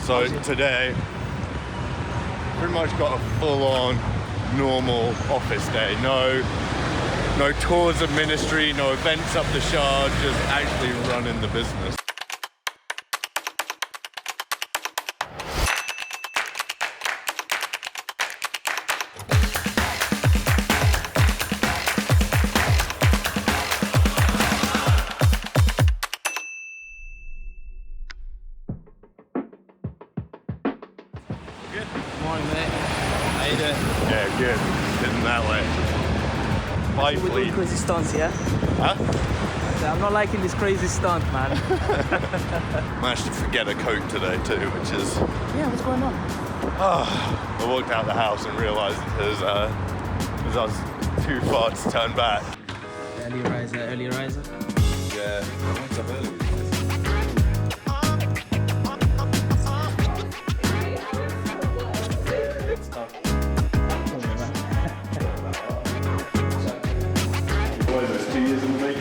So today, pretty much got a full-on normal office day. No tours of ministry, no events up the Shard, just actually running the business. Good. Morning, mate. How you doing? Yeah, good. Getting that way. We're doing crazy stunts, yeah? Huh? I'm not liking this crazy stunt, man. Managed to forget a coat today too, which is... Yeah, what's going on? I walked out the house and realised I was too far to turn back. Early riser. Yeah, what's up early?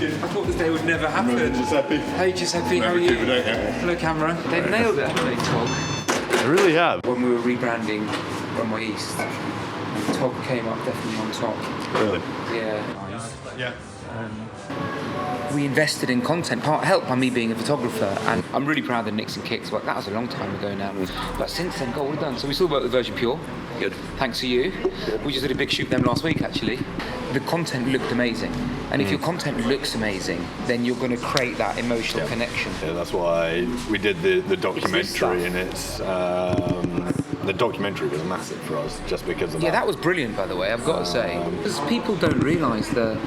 I thought this day would never happen. Giuseppe. Hey Giuseppe, how are you? Hello camera. They've nailed it, haven't they, Tog? I really have. When we were rebranding Runway East, Tog came up definitely on top. Really? Yeah. Yeah. We invested in content, part helped by me being a photographer, and I'm really proud of Nicks and Kicks. Well, that was a long time ago now. But since then, God, we've done. So we still work with Virgin Pure. Good. Thanks to you. We just did a big shoot with them last week, actually. The content looked amazing. And if your content looks amazing, then you're going to create that emotional connection. Yeah, that's why we did the documentary, and it's the documentary was massive for us just because of that. Yeah, that was brilliant, by the way, I've got to say. Because people don't realise the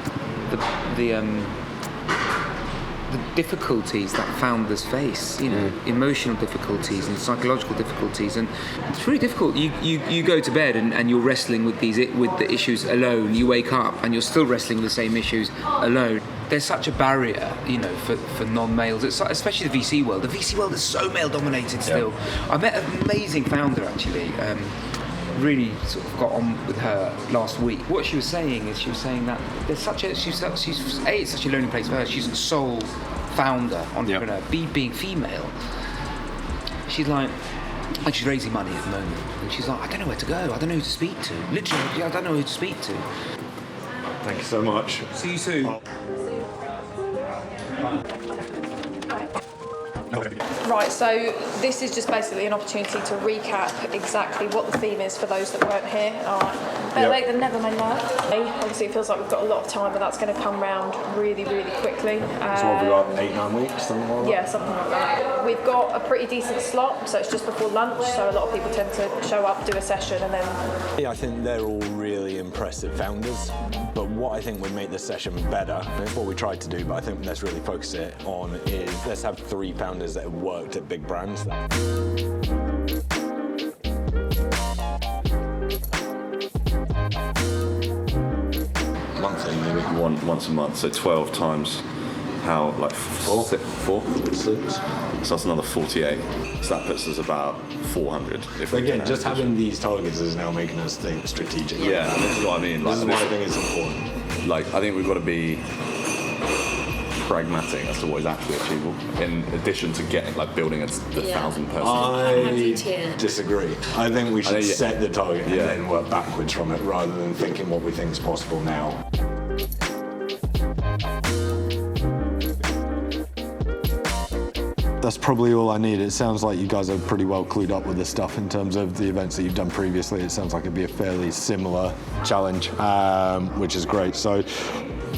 difficulties that founders face, emotional difficulties and psychological difficulties, and it's really difficult. You go to bed and you're wrestling with the issues alone. You wake up and you're still wrestling with the same issues alone. There's such a barrier, for non-males, especially the VC world. The VC world is so male-dominated still. I met an amazing founder actually. Really sort of got on with her last week. What she was saying is, that there's she's it's such a lonely place for her. She's a sole founder, entrepreneur. Being female, she's like, and she's raising money at the moment, and she's like, I don't know where to go. I don't know who to speak to. Literally, I don't know who to speak to. Thank you so much. See you soon. Right, so this is just basically an opportunity to recap exactly what the theme is for those that weren't here. All right, better late than never, my love. Obviously, it feels like we've got a lot of time, but that's going to come round really, really quickly. So what have we got, 8-9 weeks, something like that? Yeah, something like that. We've got a pretty decent slot, so it's just before lunch, so a lot of people tend to show up, do a session, and then... Yeah, I think they're all really impressive founders, but what I think would make this session better, and it's what we tried to do, but I think let's really focus it on, is let's have 3 founders that have worked at big brands. Monthly, maybe once a month, so 12 times how, like 4? 6. So that's another 48. So that puts us about 400. Again, just having these targets is now making us think strategically. Yeah, this is what I mean. This is why I think it's important. Like, I think we've got to be pragmatic as to what is actually achievable, in addition to building the 1,000 person. I disagree. I think we should set the target and then work backwards from it, rather than thinking what we think is possible now. That's probably all I need. It sounds like you guys are pretty well clued up with this stuff in terms of the events that you've done previously. It sounds like it'd be a fairly similar challenge, which is great. So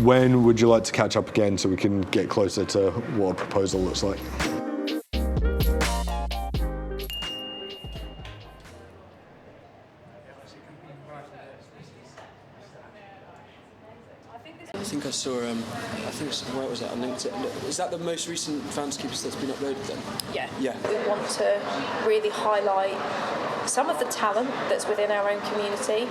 when would you like to catch up again so we can get closer to what a proposal looks like? I think I saw, where was that, on LinkedIn? Is that the most recent Founderskeepers that's been uploaded then? Yeah. We want to really highlight some of the talent that's within our own community,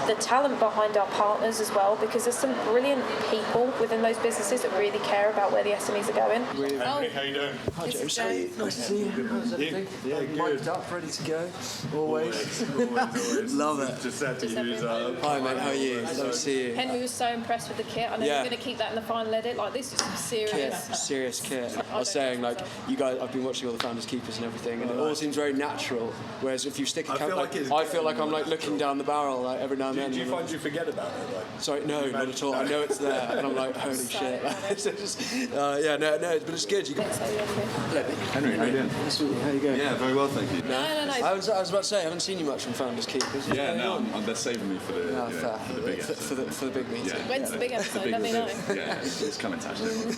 the talent behind our partners as well, because there's some brilliant people within those businesses that really care about where the SMEs are going. Hey, how you doing? Hi James, nice to see you. How's everything? Yeah, good. Mic'd up, ready to go, always. Always. Love it. Giuseppe, who's Hi mate, how are you? Nice to see you. Henry was so impressed with the kit. and then Yeah. you're going to keep that in the final edit. Like, this is some serious kit. I was saying, like, you guys, I've been watching all the Founders Keepers and everything, and it all seems very natural. Whereas if you stick a I camera, feel like it's I feel like I'm like looking down the barrel like every now and then. Do you find you forget about it? Like, Sorry, no, not at all. I know it's there, and I'm like, holy shit. It's just, yeah, no, but it's good. You Henry, how you doing? Nice to meet you. How you going? Yeah, very well, thank you. No. I was about to say, I haven't seen you much from Founders Keepers. Yeah, no, they're saving me for the, No, you know, fair. for the big episode. For the big meeting. Yeah. When's the big episode? Let me know. Yeah, it's coming to Ashton.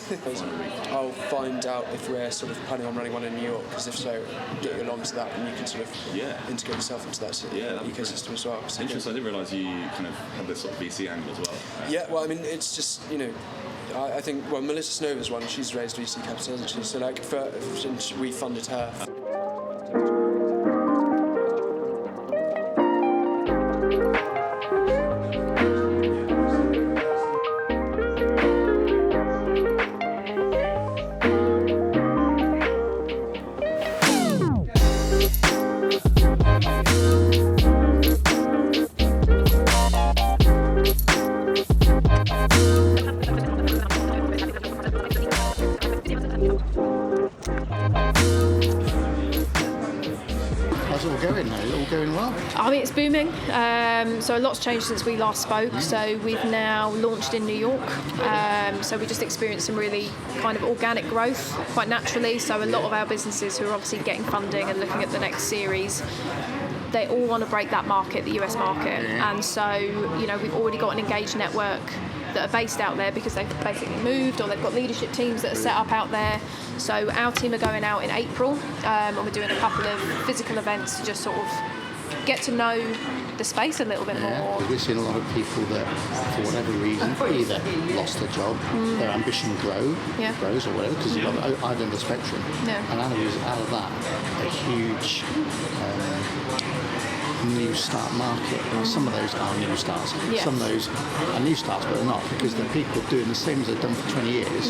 I'll find out if we're sort of planning on running one in New York, because if so, get you along to that, and you can sort of integrate yourself into that ecosystem as well. So, Interesting, I didn't realise you kind of had this sort of VC angle as well. Yeah, well, I mean, it's just, you know, I think, well, Melissa Snover's one, she's raised VC capital, hasn't she? So, like, since we funded her. How's it all going now? Is it all going well? I mean, it's booming. So a lot's changed since we last spoke. So we've now launched in New York. So we just experienced some really kind of organic growth quite naturally. So a lot of our businesses who are obviously getting funding and looking at the next series, they all want to break that market, the US market. And so, you know, we've already got an engaged network that are based out there because they've basically moved, or they've got leadership teams that are set up out there. So our team are going out in April, and we're doing a couple of physical events to just sort of get to know the space a little bit more. We're seeing a lot of people that, for whatever reason, either lost their job, their ambition grows or whatever, because you've got either end of the spectrum. Yeah. And out of that, a huge new start market. Now, some of those are new starts. Yes. Some of those are new starts, but they're not, because they're people doing the same as they've done for 20 years,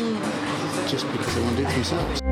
just because they want to do it themselves.